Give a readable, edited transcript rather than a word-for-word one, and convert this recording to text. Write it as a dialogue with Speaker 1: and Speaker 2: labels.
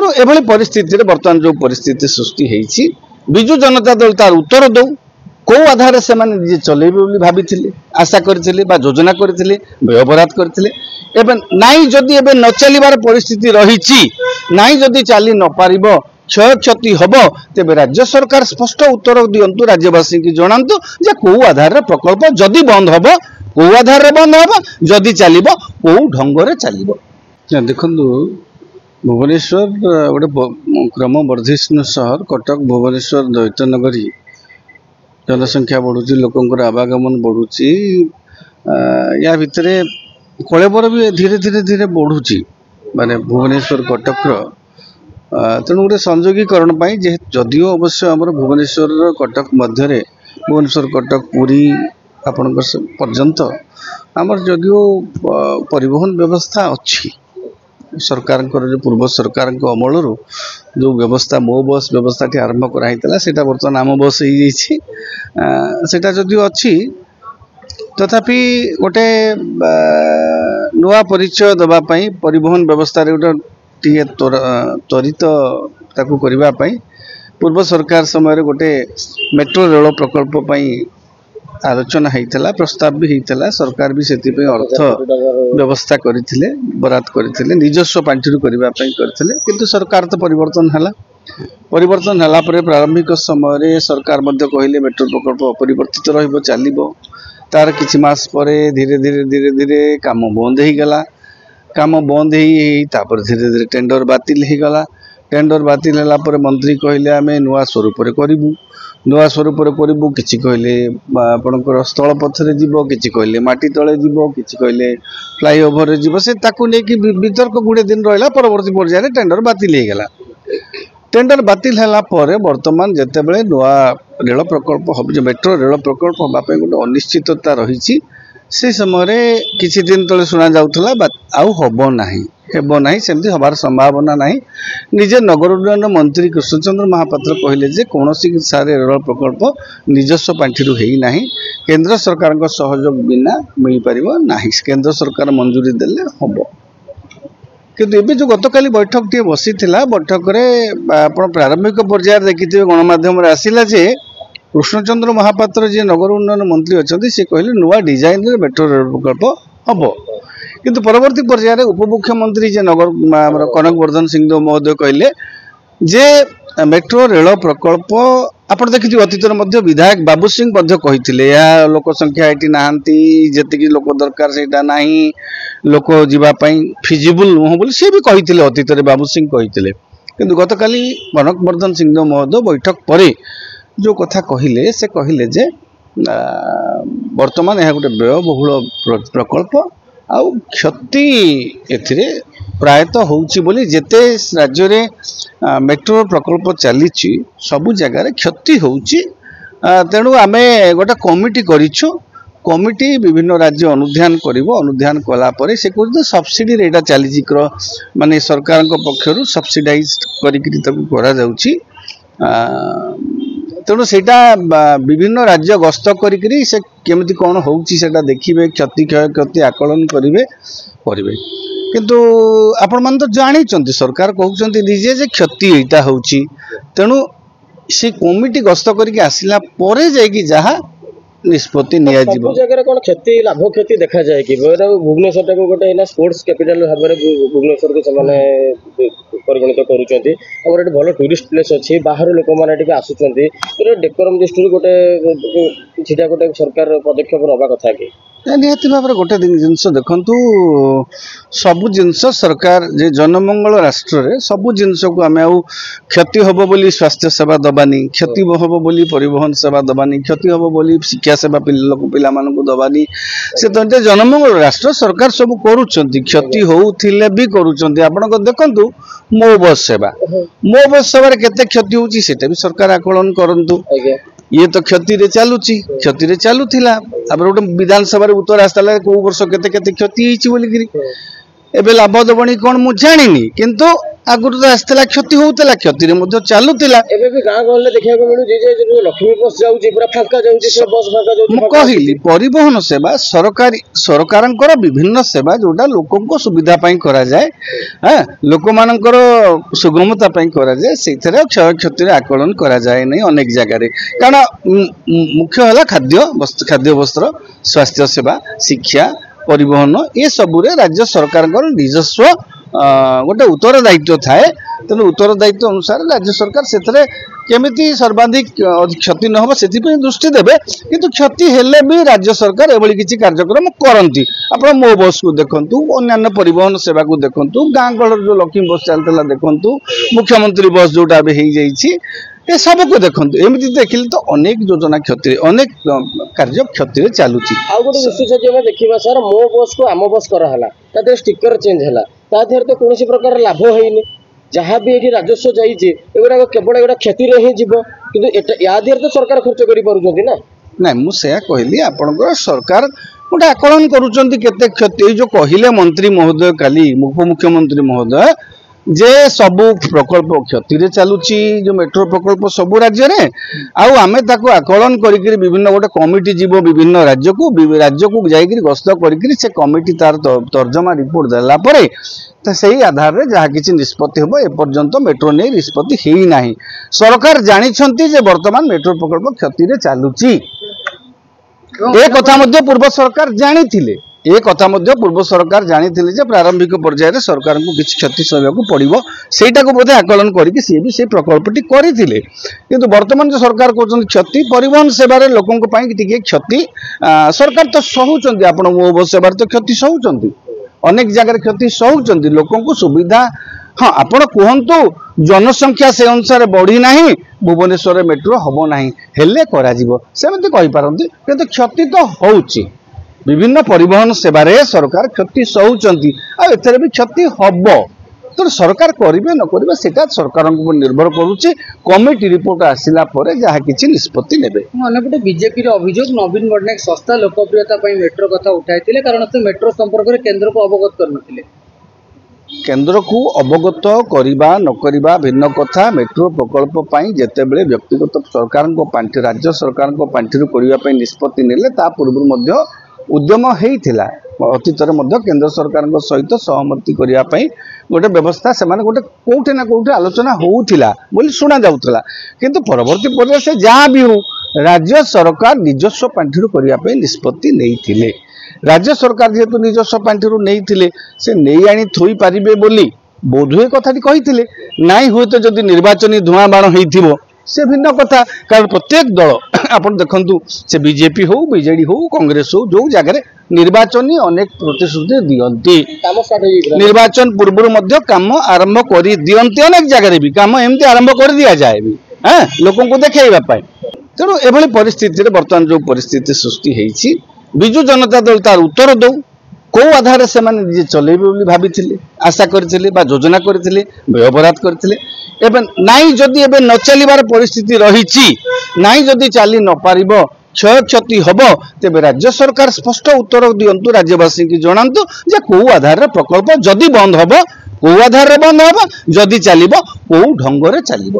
Speaker 1: तेणु एभली परिस्थिति बर्तमान जो परिस्थिति सृष्टि होती विजु जनता दल तार उत्तर दौ कौ आधार से निजे चलेबे बोली भाभी आशा करते योजना करते व्ययबराद करते नाई जदि एबे न चलिबार परिस्थिति रही नाई जदि चली न पारिबो क्षय क्षति हम तेज राज्य सरकार स्पष्ट उत्तर दिंतु राज्यवासी की जनातु जे कौ आधार प्रकल्प जदि बंद हम कौ आधार बंद हम जदि चलो कौ ढंग से चलो देखु भुवनेश्वर गोटे क्रम वर्धिष्णु सहर कटक भुवनेश्वर द्वैत नगरी जनसंख्या बढ़ुची लोकंर आवागमन बढ़ुची या भितर कलेबर भी धीरे धीरे धीरे बढ़ुची माने भुवनेश्वर कटक तेणु गोटे संयोगीकरण जदियो अवश्य आम भुवनेश्वर कटक मध्य भुवनेश्वर कटक पुरी आपण पर्यंत आमर जदियो परिवहन व्यवस्था अच्छी सरकार जो पूर्व सरकार अमल जो व्यवस्था मो बस व्यवस्था आरंभ कराई बर्तमान आम बस होटा जदियो अच्छी तथापि गोटे नुआ परिचय देवाई परिवहन व्यवस्था गोटे त्वरित ताकू करने पूर्व सरकार समय गोटे मेट्रो रेल प्रकल्प आलोचना होता प्रस्ताव भी होता सरकार भी से अर्थ व्यवस्था करते बराद करते निजस्व पांठिरू करने करते किंतु सरकार तो परिवर्तन है प्रारंभिक समय सरकार कहले मेट्रो प्रकल्प अपरिवर्तित रहिबो चलिबो तार किछि मास परे धीरे धीरे धीरे धीरे काम बंद हो गला काम बंद हो धीरे धीरे टेंडर बातिल हो गला टेंडर बातिल होला पर मंत्री कहले आमे नुआ स्वरूप करिबु नुआ स्वरूप करिबु किछि कहले आपनकर स्थल पथरे जीवो किछि कहले माटी तळे जीवो किछि कहले फ्लाईओवर रे जीवो से ताकू नै कि वितर्क गुडे दिन रहला परवर्ती पर्याय टेंडर बातिल हो गला टेंडर बातिल होला पर वर्तमान जेतेबेले नुआ रेल प्रकल्प हम जो मेट्रो रेल प्रकल्प होगापी गोटे अनिश्चितता रही से समय किछि दिन तले शुणा जाउथला आउ हबो नाही हेबो नाही सेमती हबार संभावना नाही निजे नगर उन्नयन मंत्री कृष्णचंद्र महापात्र कहले जे कोनोसी सारे रेल प्रकल्प निजस्व पांठिरू हेई नाही केंद्र सरकार को सहयोग बिना मिल परिबो नाही केंद्र सरकार मंजूरी देले हबो किंतु एबे जो गतकाली बैठक टी बसी बैठक आप प्रारंभिक पर्याय देखिए गणमाध्यम आसला जे कृष्णचंद्र महापात्र जी नगर उन्नयन मंत्री अच्छा सी कहले नुआ डिजाइन मेट्रो रेल प्रकल्प हम किंतु परवर्ती पर्याय उपमुख्यमंत्री जे नगर कनक वर्धन सिंह महोदय कहले जे मेट्रो रेल प्रकल्प आप देखिए अतीत विधायक बाबू सिंह कही लोक संख्या ये नहांती जी लोक दरकार से लोक जीवाई फिजिबल नुह बोली सी भी कही अतीत बाबू सिंह कही किंतु गतकाली कनक वर्धन सिंह महोदय बैठक पर जो कथा कहले से कहले जे वर्तमान यह गोटे व्ययबहुल प्रकल्प आउ क्षति एथिरे प्रायतः होउची बोली जेते राज्य रे मेट्रो प्रकल्प चली सबु जगार क्षति होउची तेणु आमे गोटे कमिटी करिछु कमिटी विभिन्न राज्य अनुध्यान करिवो अनुध्यान कला परे से कहते सब्सिडी रेटा चली माने सरकार पक्षर सब्सिडाइज करिकरी तक करा जाउची तेणु सेटा विभिन्न राज्य गस्त करी से केमती कौन होउची सेटा देखिबे क्षति क्षय क्षति आकलन करिवे किंतु आपण मान तो जानी सरकार कहउचंती निजे जे क्षति एटा होउची तेणु से कमिटी गस्त करके आसिला परे जायकी जहा निष्पत्ति निया जीव
Speaker 2: जगह कोन क्षति लाभ क्षति देखा जाय कि भुवनेश्वर टाको गोटे ना स्पोर्ट्स कैपिटल भाबरे भुवनेश्वर को समाने परिगणित करूचंती हमर एटी भलो टूरिस्ट प्लेस अछि बाहर लोक माने एटी आसुचंती तो डेकोरम दृष्टि गोटे किछिटा गोटे सरकार पदक्षेप नबा कथा कि
Speaker 1: निहती भाव गोटे जिनस देखु सबु जिनस सरकार जे जनमंगल राष्ट्र रे सबु जिनस को आम क्षति हम बोली स्वास्थ्य सेवा दबानी क्षति हम बोली परिवहन सेवा दबानी क्षति हम बोली शिक्षा सेवा पिला दबानी से तो जनमंगल राष्ट्र सरकार सब करुँच क्षति होउथिले भी करुँच आपण देखु मो बस सेवा केते क्षति होउची सेटा भी सरकार आकलन करंतु ये तो क्षति रे चलुथिला गोटे विधानसभा उत्तर आसला कौ वर्ष केते केते क्षति होइची बोली एबे लाभ दबणी कौन मु जानी किंतु आगुरी तो आसला क्षति होता क्षति चलुला
Speaker 2: गाँ गहले देखा मिलूँ लक्ष्मी बस जाऊँगी पूरा फांका जाऊँगी बस फांका जाऊँगी
Speaker 1: कहली परिवहन सेवा सरकारी सरकार विभिन्न सेवा जोटा लोक सुविधा करा जाए हाँ लोक मानकर सुगमता करा जाए से क्षय क्षति आकलन करा जाए नहीं अनेक जगह कारण मुख्य है खाद्य वस्त्र स्वास्थ्य सेवा शिक्षा परिवहन ये सबुरे राज्य सरकार निजस्व गोटे उत्तरदायित्व थाए तेणु उत्तरदायित्व अनुसार राज्य सरकार से केमिति सर्वाधिक क्षति न हो से दृष्टि देवे किंतु क्षति हेले भी राज्य सरकार एभली किसी कार्यक्रम करती आप मो बस को देखु अन्य परिवहन सेवा को देखु गाँ गहर जो लक्ष्मी बस चलता देखु मुख्यमंत्री बस जोटा ये सब को देखो एमती देखिले तो अनेक योजना क्षति अनेक कार्य क्षति चलुची
Speaker 2: आ गोटे विशेष देखा सर मो बस को आम बस कराला स्टिकर चेंज है तो कौन प्रकार लाभ होनी जहाँ भी ये राजस्व जाइए केवल एगुड़ा क्षति ही जीव कि या तो सरकार खर्च कर
Speaker 1: ना मुझे कहली आपंकर सरकार गोटे आकलन करुँचे क्षति जो कहले मंत्री महोदय काली उपमुख्यमंत्री महोदय जे सबु प्रकल्प क्षति रे चलुची जो मेट्रो प्रकल्प सबु राज्य रे आउ आमे ताको आकलन करिकरी विभिन्न गोटे कमिटी जीवो विभिन्न राज्य को जाइकरी गस्त करिकरी से कमिटी तार तर्जमा रिपोर्ट देला परे तो सही आधार रे जहाँ किसी निष्पत्ति हम एपर्यंत मेट्रो नहीं निष्पत्ति ही नहीं सरकार जानी जे वर्तमान मेट्रो प्रकल्प क्षति रे चलुची ए कथा मध्य पूर्व सरकार जानी थिले ये कथा मध्य पूर्व सरकार जानी जे प्रारंभिक पर्यायर सरकार को किसी क्षति सहवाक पड़ो सेटा को बोधे आकलन करके सी भी से प्रकल्पटी करते किंतु वर्तमान जो सरकार कहते क्षति परिवहन सेवार लोकों क्षति सरकार तो सहूँ आप मो सेवार तो क्षति सहूँ अनेक जगह क्षति सहूँ लोकों को सुविधा हाँ आपण कहतु जनसंख्या से अनुसार बढ़ी ना भुवनेश्वर मेट्रो हम ना हेले सेमती कहीपारती किंतु क्षति तो होउची विभिन्न परिवहन सेवार सरकार क्षति सहूँगी आर भी क्षति हम तो सरकार करेंगे न करेंगे से सरकार निर्भर करुच्चे कमिटी रिपोर्ट आसला जहाँ किसी निष्पत्ति ने
Speaker 3: अंपटे बीजेपी अभियोग नवीन पट्टनायक सस्ता लोकप्रियता मेट्रो कथा उठाई कारण से मेट्रो संपर्क में केन्द्र को अवगत करते
Speaker 1: केन्द्र को अवगत करवा नकरिबा भिन्न कथा मेट्रो प्रकल्प जिते बड़े व्यक्तिगत सरकार पांठि राज्य सरकार पांठि करने निष्पत्ति नेले ता पूर्व उद्यम होता अतीत केन्द्र सरकार सहित सहमति करने गोटे व्यवस्था से गोटे कौटे ना कौटे आलोचना होता बोली शुणा जाऊला किंतु परवर्ती पर्याय से जहाँ भी हो राज्य सरकार निजस्व पांठि करने निष्पत्ति नहीं राज्य सरकार जेहेतु निजस्व पांठि नहीं से नहीं आनी थोई पारिबे बोली बोधुए कथाटी कही नाई हुए तो जदि निर्वाचनी धुआं बाण हो से भिन्न कथा कारण प्रत्येक दल आप देखु से बीजेपी हो बीजेडी हो कांग्रेस हो जो जगह निर्वाचनी अनेक प्रतिश्रुति दियंती निर्वाचन पूर्व काम आरंभ कर दियंती अनेक जगह भी काम एमती आरंभ कर दिया जाए भी हाँ लोकों को देखा तेणु एभली परिस्थिति बर्तमान जो परिस्थिति सृष्टि होती विजु जनता दल तार उत्तर दौ कौ आधार से चलेबे भाभी आशा करते योजना करते व्ययबराद करते नाई जदि एबे न चलिबार परिस्थिति रही नाई जदि चली न पारिब क्षय क्षति हम तेबे राज्य सरकार स्पष्ट उत्तर दिंतु राज्यवासी की जनातु जे कौ आधार प्रकल्प जदि बंद हम कौ आधार बंद हम जदि चलिब कौ ढंग से चलिब।